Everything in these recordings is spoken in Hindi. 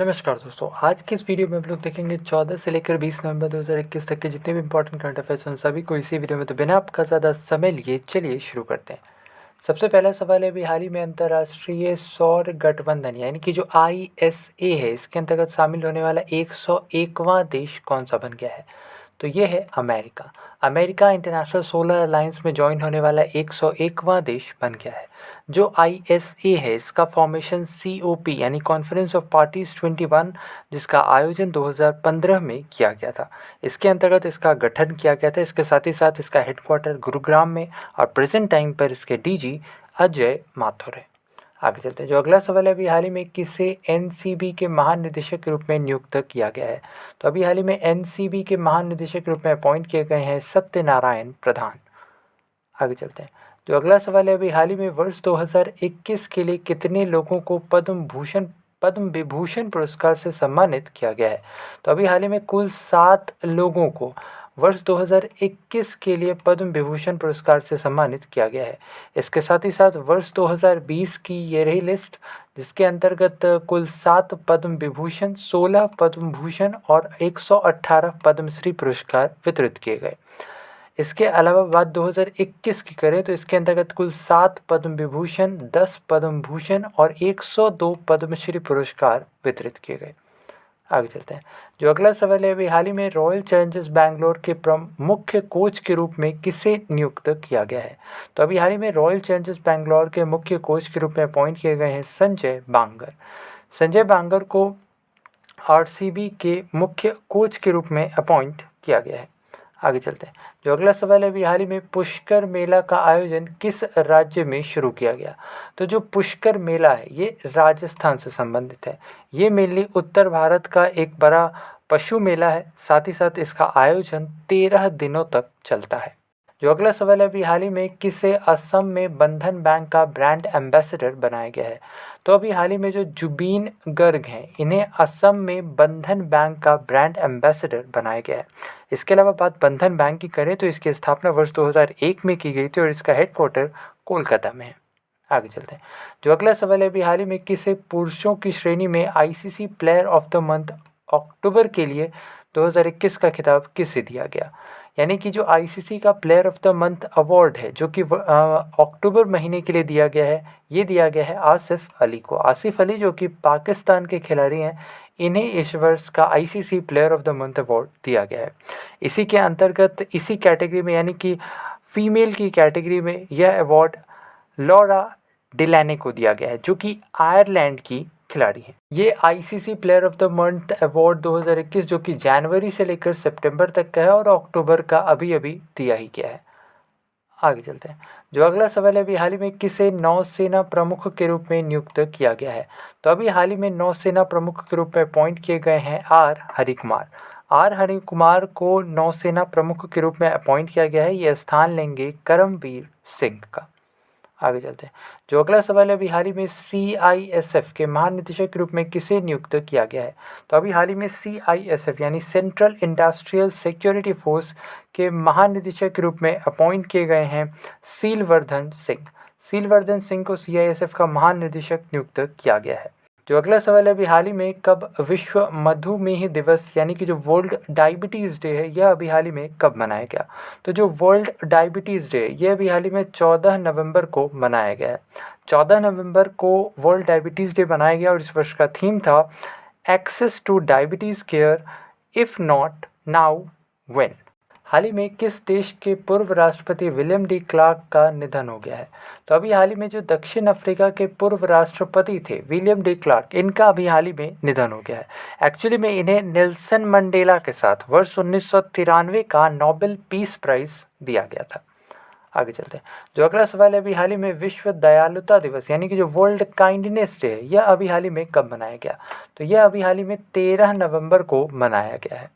नमस्कार दोस्तों, आज की इस वीडियो में हम लोग देखेंगे 14 से लेकर 20 नवंबर 2021 तक के जितने भी इंपॉर्टेंट करंट अफेयर्स हैं सभी को इसी वीडियो में। तो बिना आपका ज़्यादा समय लिए चलिए शुरू करते हैं। सबसे पहला सवाल है, अभी हाल ही में अंतर्राष्ट्रीय सौर गठबंधन यानी कि जो ISA है, इसके अंतर्गत शामिल होने वाला 101वां देश कौन सा बन गया है? तो ये है America. America international solar alliance में ज्वाइन होने वाला 101वां देश बन गया है। जो ISA है, इसका फॉर्मेशन COP यानी कॉन्फ्रेंस ऑफ पार्टीज 21, जिसका आयोजन 2015 में किया गया था। इसके अंतर्गत इसका गठन किया गया था। इसके साथ ही साथ इसका हेडक्वार्टर गुरुग्राम में और प्रेजेंट टाइम पर इसके DG अजय माथुर है। आगे चलते हैं। जो अगला सवाल है, अभी हाल ही में किसे NCB के महानिदेशक के रूप में नियुक्त किया गया है? तो अभी हाल ही में NCB के महानिदेशक के रूप में अपॉइंट किए गए हैं सत्यनारायण प्रधान। आगे चलते हैं। जो अगला सवाल है, अभी हाल ही में वर्ष 2021 के लिए कितने लोगों को पद्म विभूषण पुरस्कार से सम्मानित किया गया है? तो अभी हाल ही में कुल 7 लोगों को वर्ष 2021 के लिए पद्म विभूषण पुरस्कार से सम्मानित किया गया है। इसके साथ ही साथ वर्ष 2020 की ये रही लिस्ट, जिसके अंतर्गत कुल 7 पद्म विभूषण, 16 पद्म भूषण और 118 पद्मश्री पुरस्कार वितरित किए गए। इसके अलावा बात 2021 की करें तो इसके अंतर्गत कुल 7 पद्म विभूषण, 10 पद्म भूषण और 102 पद्मश्री पुरस्कार वितरित किए गए। आगे चलते हैं। जो अगला सवाल है, अभी हाल ही में रॉयल चैलेंजर्स बैंगलोर के मुख्य कोच के रूप में किसे नियुक्त किया गया है? तो अभी हाल ही में रॉयल चैलेंजर्स बैंगलोर के मुख्य कोच के रूप में अपॉइंट किए गए हैं संजय बांगर। संजय बांगर को RCB के मुख्य कोच के रूप में अपॉइंट किया गया है। आगे चलते हैं। जो अगला सवाल है, अभी हाल ही में पुष्कर मेला का आयोजन किस राज्य में शुरू किया गया? तो जो पुष्कर मेला है ये राजस्थान से संबंधित है। ये मेनली उत्तर भारत का एक बड़ा पशु मेला है। साथ ही साथ इसका आयोजन 13 दिनों तक चलता है। जो अगला सवाल है, अभी हाल ही में किसे असम में बंधन बैंक का ब्रांड एम्बेसडर बनाया गया है? तो अभी हाल ही में जो जुबीन गर्ग हैं, इन्हें असम में बंधन बैंक का ब्रांड एम्बेसडर बनाया गया है। इसके अलावा बात बंधन बैंक की करें तो इसकी स्थापना वर्ष 2001 में की गई थी और इसका हेडक्वार्टर कोलकाता में है। आगे चलते हैं। जो अगला सवाल है, अभी हाल ही में किसे पुरुषों की श्रेणी में ICC player of the month October के लिए 2021 का खिताब किसे दिया गया? यानी कि जो ICC का player of the month award है, जो कि अक्टूबर महीने के लिए दिया गया है, ये दिया गया है आसिफ अली को। आसिफ अली जो कि पाकिस्तान के खिलाड़ी हैं, इन्हें इस वर्ष का ICC player of the month award दिया गया है। इसी के अंतर्गत इसी कैटेगरी में यानी कि फीमेल की कैटेगरी में यह अवार्ड लॉरा डिलैने को दिया गया है, जो कि आयरलैंड की खिलाड़ी हैं। ये ICC player of the month award 2021 जो कि जनवरी से लेकर सितंबर तक का है और अक्टूबर का अभी अभी दिया ही गया है। आगे चलते हैं। जो अगला सवाल है, अभी हाल ही में किसे नौसेना प्रमुख के रूप में नियुक्त किया गया है? तो अभी हाल ही में नौसेना प्रमुख के रूप में अपॉइंट किए गए हैं R हरिकुमार। R हरिकुमार को नौसेना प्रमुख के रूप में अपॉइंट किया गया है। ये स्थान लेंगे करमवीर सिंह का। आगे चलते हैं। जो अगला सवाल है, अभी हाल ही में CISF के महानिदेशक के रूप में किसे नियुक्त किया गया है? तो अभी हाल ही में CISF यानी सेंट्रल इंडस्ट्रियल सिक्योरिटी फोर्स के महानिदेशक के रूप में अपॉइंट किए गए हैं सीलवर्धन सिंह। सीलवर्धन सिंह को CISF का महानिदेशक नियुक्त किया गया है। जो अगला सवाल है, अभी हाल ही में कब विश्व मधुमेह दिवस यानी कि जो वर्ल्ड डायबिटीज़ डे है, यह अभी हाल ही में कब मनाया गया? तो जो वर्ल्ड डायबिटीज़ डे है, यह अभी हाल ही में 14 नवंबर को मनाया गया है। 14 नवंबर को वर्ल्ड डायबिटीज़ डे मनाया गया और इस वर्ष का थीम था access to diabetes care, if not now when. हाल ही में किस देश के पूर्व राष्ट्रपति विलियम डी क्लार्क का निधन हो गया है? तो अभी हाल ही में जो दक्षिण अफ्रीका के पूर्व राष्ट्रपति थे विलियम डी क्लार्क, इनका अभी हाल ही में निधन हो गया है। एक्चुअली में इन्हें नेल्सन मंडेला के साथ वर्ष 1993 का नोबेल पीस प्राइज दिया गया था। आगे चलते हैं। जो अगला सवाल है, अभी हाल ही में विश्व दयालुता दिवस यानी कि जो वर्ल्ड काइंडनेस डे है, यह अभी हाल ही में कब मनाया गया? तो यह अभी हाल ही में 13 नवंबर को मनाया गया है।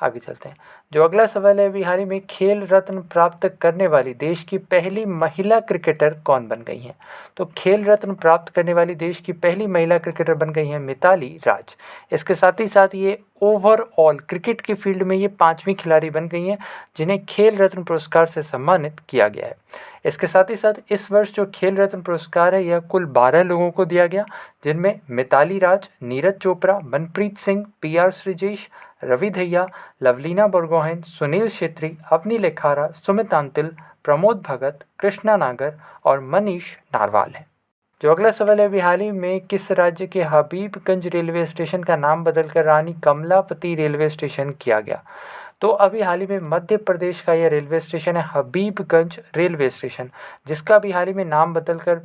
आगे चलते हैं। जो अगला सवाल है, अभी हाल ही में खेल रत्न प्राप्त करने वाली देश की पहली महिला क्रिकेटर कौन बन गई हैं? तो खेल रत्न प्राप्त करने वाली देश की पहली महिला क्रिकेटर बन गई हैं मिताली राज। इसके साथ ही साथ ये ओवरऑल क्रिकेट की फील्ड में ये 5वीं खिलाड़ी बन गई हैं जिन्हें खेल रत्न पुरस्कार से सम्मानित किया गया है। इसके साथ ही साथ इस वर्ष जो खेल रत्न पुरस्कार है यह कुल 12 लोगों को दिया गया, जिनमें मिताली राज, नीरज चोपड़ा, मनप्रीत सिंह, PR श्रीजेश, रवि दहिया, लवलीना बोरगोहेन, सुनील छेत्री, अवनी लेखारा, सुमित अंतिल, प्रमोद भगत, कृष्णा नागर और मनीष नारवाल हैं। जो अगला सवाल है, अभी हाल ही में किस राज्य के हबीबगंज रेलवे स्टेशन का नाम बदलकर रानी कमलापति रेलवे स्टेशन किया गया? तो अभी हाल ही में मध्य प्रदेश का यह रेलवे स्टेशन है हबीबगंज रेलवे स्टेशन, जिसका अभी हाल ही में नाम बदलकर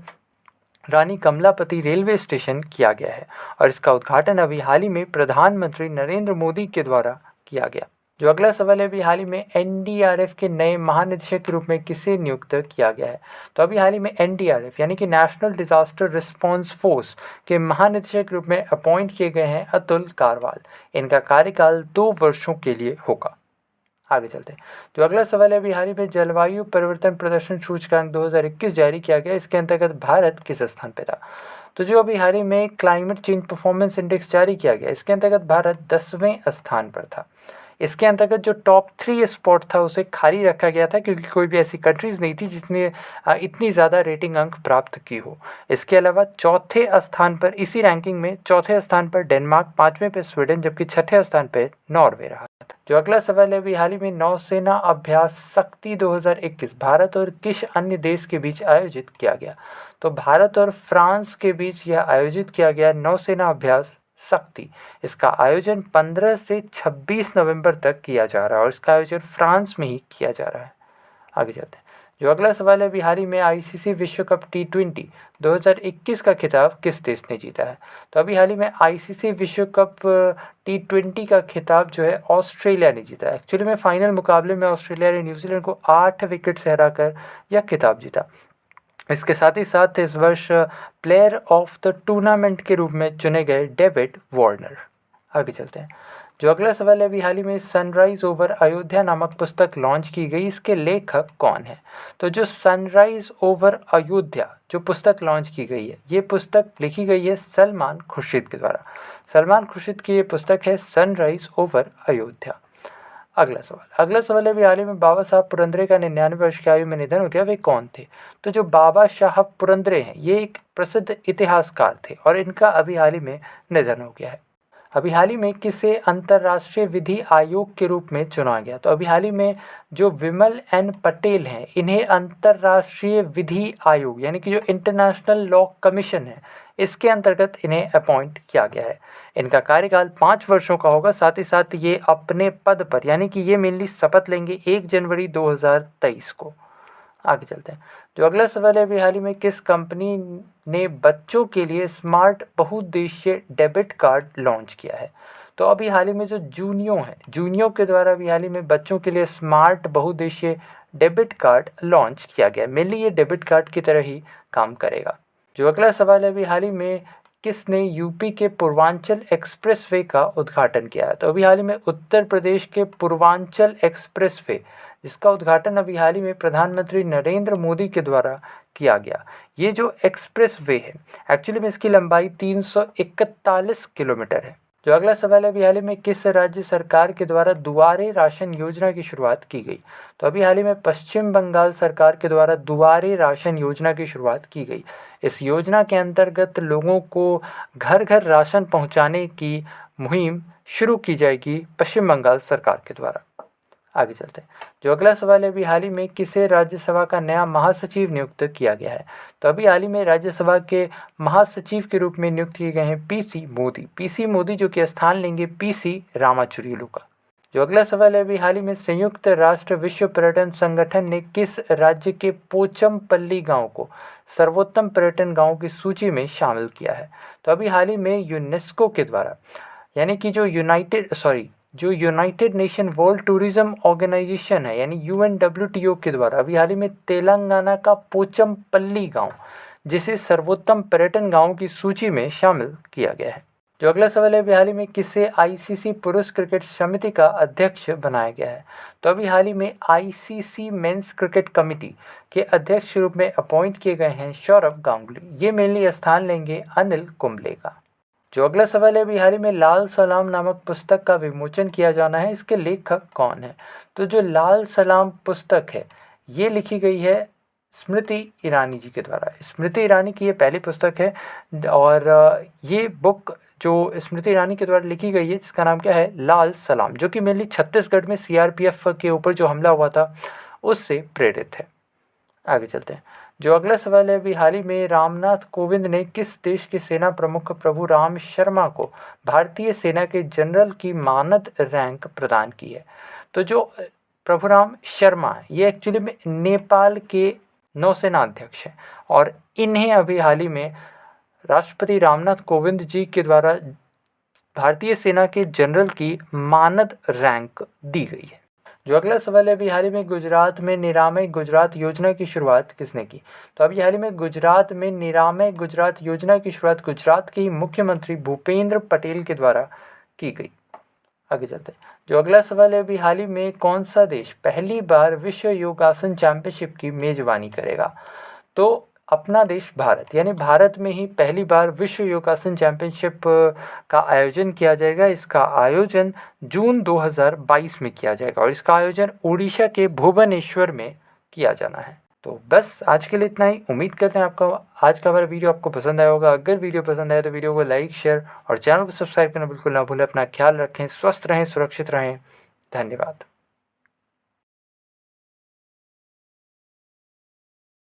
रानी कमलापति रेलवे स्टेशन किया गया है और इसका उद्घाटन अभी हाल ही में प्रधानमंत्री नरेंद्र मोदी के द्वारा किया गया। जो अगला सवाल है, अभी हाल ही में NDRF के नए महानिदेशक के रूप में किसे नियुक्त किया गया है? तो अभी हाल ही में NDRF यानी कि नेशनल डिजास्टर रिस्पांस फोर्स के महानिदेशक के रूप में अपॉइंट किए गए हैं अतुल कारवाल। इनका कार्यकाल 2 वर्षों के लिए होगा। आगे चलते हैं। जो अगला सवाल है, अभी हाल ही में जलवायु परिवर्तन प्रदर्शन सूचकांक 2021 जारी किया गया। इसके अंतर्गत भारत किस स्थान पर था? तो जो अभी हाल ही में क्लाइमेट चेंज परफॉर्मेंस इंडेक्स जारी किया गया, इसके अंतर्गत भारत 10वें स्थान पर था। इसके अंतर्गत जो टॉप 3 स्पॉट था उसे खाली रखा गया था क्योंकि कोई भी ऐसी कंट्रीज़ नहीं थी जिसने इतनी ज़्यादा रेटिंग अंक प्राप्त की हो। इसके अलावा चौथे स्थान पर इसी रैंकिंग में चौथे स्थान पर डेनमार्क, 5वें पे स्वीडन, जबकि 6ठे स्थान पर नॉर्वे रहा था। जो अगला सवाल है, अभी हाल ही में नौसेना अभ्यास शक्ति 2021 भारत और किस अन्य देश के बीच आयोजित किया गया? तो भारत और फ्रांस के बीच यह आयोजित किया गया नौसेना अभ्यास शक्ति। इसका आयोजन 15 से 26 नवंबर तक किया जा रहा है और इसका आयोजन फ्रांस में ही किया जा रहा है। आगे चलते हैं। जो अगला सवाल है, अभी हाल ही में ICC विश्व कप T20 2021 का खिताब किस देश ने जीता है? तो अभी हाल ही में ICC विश्व कप T20 का खिताब जो है ऑस्ट्रेलिया ने जीता है। एक्चुअली में फाइनल मुकाबले में ऑस्ट्रेलिया ने न्यूजीलैंड को 8 विकेट से हराकर यह खिताब जीता। इसके साथ ही साथ इस वर्ष प्लेयर ऑफ द टूर्नामेंट के रूप में चुने गए डेविड वार्नर। आगे चलते हैं। जो अगला सवाल है, अभी हाल ही में सनराइज ओवर अयोध्या नामक पुस्तक लॉन्च की गई। इसके लेखक कौन है? तो जो सनराइज ओवर अयोध्या जो पुस्तक लॉन्च की गई है, ये पुस्तक लिखी गई है सलमान खुर्शीद के द्वारा। सलमान खुर्शीद की ये पुस्तक है सनराइज ओवर अयोध्या। अगला सवाल है, अभी हाल ही में बाबा साहब पुरंदरे का 99 वर्ष की आयु में निधन हो गया। वे कौन थे? तो जो बाबा साहब पुरंदरे हैं ये एक प्रसिद्ध इतिहासकार थे और इनका अभी हाल ही में निधन हो गया है। अभी हाल ही में किसे अंतर्राष्ट्रीय विधि आयोग के रूप में चुना गया? तो अभी हाल ही में जो विमल N पटेल हैं इन्हें अंतर्राष्ट्रीय विधि आयोग यानी कि जो इंटरनेशनल लॉ कमीशन है इसके अंतर्गत इन्हें अपॉइंट किया गया है। इनका कार्यकाल 5 वर्षों का होगा। साथ ही साथ ये अपने पद पर यानी कि ये मेनली शपथ लेंगे 1 जनवरी 2023 को। आगे चलते हैं। जो अगला सवाल है, अभी हाल ही में किस कंपनी ने बच्चों के लिए स्मार्ट बहुउद्देशीय डेबिट कार्ड लॉन्च किया है? तो अभी हाल ही में जो जूनियो के द्वारा अभी हाल ही में बच्चों के लिए स्मार्ट बहुउद्देशीय डेबिट कार्ड लॉन्च किया गया। मेनली ये डेबिट कार्ड की तरह ही काम करेगा। जो अगला सवाल है, अभी हाल ही में किसने यूपी के पूर्वांचल एक्सप्रेसवे का उद्घाटन किया है? तो अभी हाल ही में उत्तर प्रदेश के पूर्वांचल एक्सप्रेसवे जिसका उद्घाटन अभी हाल ही में प्रधानमंत्री नरेंद्र मोदी के द्वारा किया गया। ये जो एक्सप्रेसवे है एक्चुअली में इसकी लंबाई 341 किलोमीटर है। जो अगला सवाल है, अभी हाल ही में किस राज्य सरकार के द्वारा दुआरे राशन योजना की शुरुआत की गई? तो अभी हाल ही में पश्चिम बंगाल सरकार के द्वारा दुआरे राशन योजना की शुरुआत की गई। इस योजना के अंतर्गत लोगों को घर घर राशन पहुंचाने की मुहिम शुरू की जाएगी पश्चिम बंगाल सरकार के द्वारा। आगे चलते हैं। जो अगला सवाल है, अभी हाल ही में किसे राज्यसभा का नया महासचिव नियुक्त किया गया है? तो अभी हाल ही में राज्यसभा के महासचिव के रूप में नियुक्त किए गए हैं पीसी मोदी जो कि स्थान लेंगे PC रामाचुरीलू का। जो अगला सवाल है, अभी हाल ही में संयुक्त राष्ट्र विश्व पर्यटन संगठन ने किस राज्य के पोचमपल्ली गांव को सर्वोत्तम पर्यटन गाँव की सूची में शामिल किया है? तो अभी हाल ही में यूनेस्को के द्वारा यानी कि जो United Nation World Tourism Organization है यानी UNWTO के द्वारा अभी हाल ही में तेलंगाना का पोचमपल्ली गांव जिसे सर्वोत्तम पर्यटन गाँव की सूची में शामिल किया गया है। जो अगला सवाल है, अभी हाल ही में किसे आईसीसी पुरुष क्रिकेट समिति का अध्यक्ष बनाया गया है? तो अभी हाल ही में आईसीसी मेंस क्रिकेट कमेटी के अध्यक्ष के रूप में अपॉइंट किए गए हैं सौरव गांगुली। ये मेनली स्थान लेंगे अनिल कुंबले का। जो अगला सवाल है, अभी हाल ही में लाल सलाम नामक पुस्तक का विमोचन किया जाना है, इसके लेखक कौन है? तो जो लाल सलाम पुस्तक है ये लिखी गई है स्मृति ईरानी जी के द्वारा। स्मृति ईरानी की ये पहली पुस्तक है और ये बुक जो स्मृति ईरानी के द्वारा लिखी गई है जिसका नाम क्या है, लाल सलाम, जो कि मेनली छत्तीसगढ़ में सीआरपीएफ के ऊपर जो हमला हुआ था उससे प्रेरित है। आगे चलते हैं। जो अगला सवाल है, अभी हाल ही में रामनाथ कोविंद ने किस देश के सेना प्रमुख प्रभु राम शर्मा को भारतीय सेना के जनरल की मानद रैंक प्रदान की है? तो जो प्रभु राम शर्मा ये एक्चुअली में नेपाल के नौसेना अध्यक्ष हैं और इन्हें अभी हाल ही में राष्ट्रपति रामनाथ कोविंद जी के द्वारा भारतीय सेना के जनरल की मानद रैंक दी गई है। जो अगला सवाल है, अभी हाल ही में गुजरात में निरामय गुजरात योजना की शुरुआत किसने की? तो अभी हाल ही में गुजरात में निरामय गुजरात योजना की शुरुआत गुजरात के मुख्यमंत्री भूपेंद्र पटेल के द्वारा की गई। आगे चलते हैं। जो अगला सवाल है, अभी हाल ही में कौन सा देश पहली बार विश्व योगासन चैंपियनशिप की मेजबानी करेगा? तो अपना देश भारत, यानी भारत में ही पहली बार विश्व योगासन चैंपियनशिप का आयोजन किया जाएगा। इसका आयोजन जून 2022 में किया जाएगा और इसका आयोजन उड़ीसा के भुवनेश्वर में किया जाना है। तो बस आज के लिए इतना ही। उम्मीद करते हैं आपका आज का हमारा वीडियो आपको पसंद आया होगा। अगर वीडियो पसंद आया तो वीडियो को लाइक, शेयर और चैनल को सब्सक्राइब करना बिल्कुल ना भूलें। अपना ख्याल रखें, स्वस्थ रहें, सुरक्षित रहें। धन्यवाद।